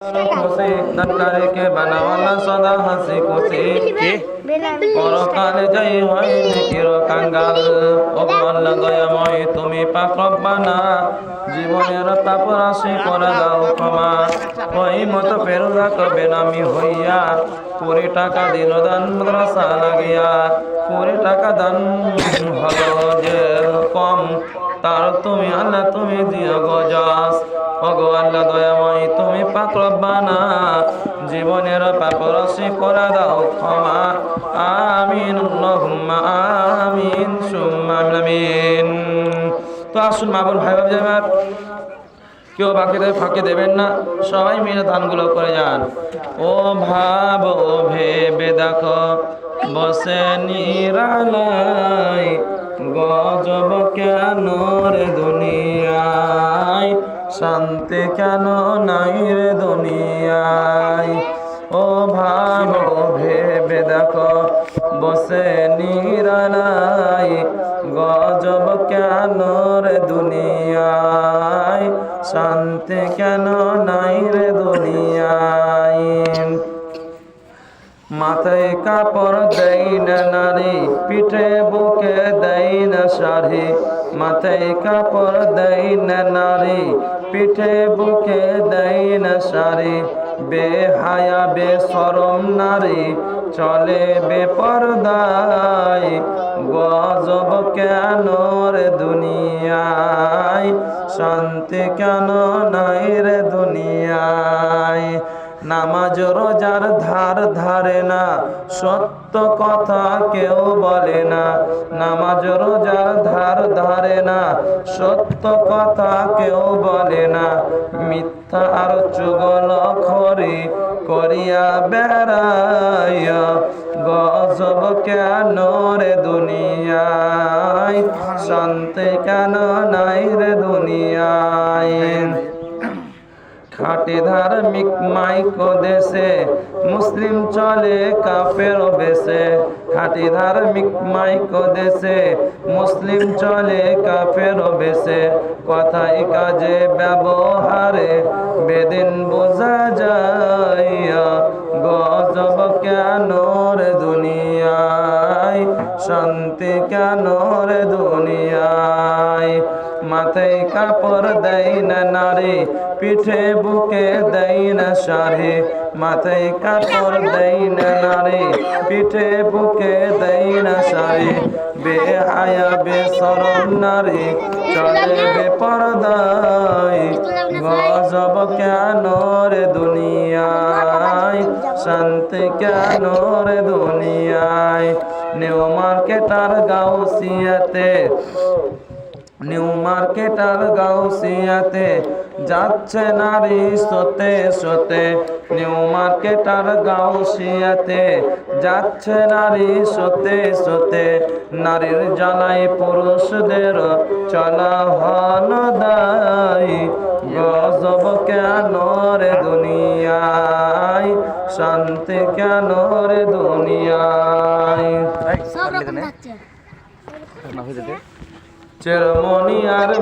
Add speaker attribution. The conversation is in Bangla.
Speaker 1: খুশি দানকারী কে বানাওয়ালা সদা হাসি খুশি পরকালে যাই হয় নেকির কাঙ্গাল। ওগো আল্লাহ দয়াময় তুমি পাক রব্বানা জীবনের পাপ রাশি করে দাও ক্ষমা। ওই মতো ফেরু রাখবে নামি হইয়া 20 টাকা দিল দান মাদ্রাসা লাগিয়া। 20 টাকা দান হলো যে কম তার তুমি আল্লাহ তুমি দিও গজাস। ওগো আল্লাহ দয়াময় তুমি পাক রব্বানা জীবনের পাপ রাশি করে দাও ক্ষমা। আমিন আল্লাহুম্মা আমিন সুম্মা আমিন। তো আসুন মা বোন ভাই ভাই আমার কেউ বাকিদের ফাঁকে দেবেন না, সবাই মিলে দানগুলো করে যান। ও ভাব ও ভেবে দেখো বসে নিরালাই গজব কেন রে দুনিয়ায়, শান্তি কেন নাই রে দুনিয়ায়। ও ভাব ও ভেবে দেখো বসে নিরালাই গজব কেন রে দুনিয়ায়, শান্তি কেন নাই রে দুনিয়ায়। মাথায় কাপড় দেই না নারী পিঠে বুকে দেই না শাড়ি। মাথায় কাপড় দেই না নারী পিঠে বুকে দেই না শাড়ি। বেহায়া বেশরম নারী চলে বেপরদায় গজব কেন রে দুনিয়ায়, শান্তি কেন নাই রে দুনিয়ায়। নামাজ রোজার ধার ধারে না সত্য কথা কেউ বলে না। নামাজ রোজার ধার ধারে না সত্য কথা কেউ বলে না। মিথ্যা আর চুগলখড়ি করিয়া বেড়াইয়া গজব কেন রে দুনিয়ায়, শান্তি কেন নাই রে দুনিয়ায়। খাঁটি ধার্মিক মাইক দেশে মুসলিম চলে কাফের বেশে। খাঁটি ধার্মিক মাইক দেশে মুসলিম চলে কাফের বেশে। কথায় কাজে ব্যবহারে বেদিন বোঝা যাইয়া গজব কেন রে দুনিয়ায়, শান্তি কেন রে দুনিয়ায়। মাথায় কাপড় দেই না নারী পিঠে বুকে দেই না শাড়ি। মাথায় কাপড় দেই না নারী পিঠে বুকে দেই না শাড়ি। বেহায়া বেশরম নারী চলে বেপরদায় গজব কেন রে দুনিয়ায়, শান্তি কেন রে দুনিয়ায়। নিউ মার্কেটার গাউসিয়াতে নিউ মার্কেটার গাউসিয়াতে যাচ্ছে নারী সতে সতে। নিউ মার্কেটার গাউসিয়াতে যাচ্ছে নারী সতে সতে। নারীর জ্বালায় পুরুষদের চলা হন দায় গজব কেন রে দুনিয়ায়, শান্তি কেন রে দুনিয়ায়। চেরমনি আর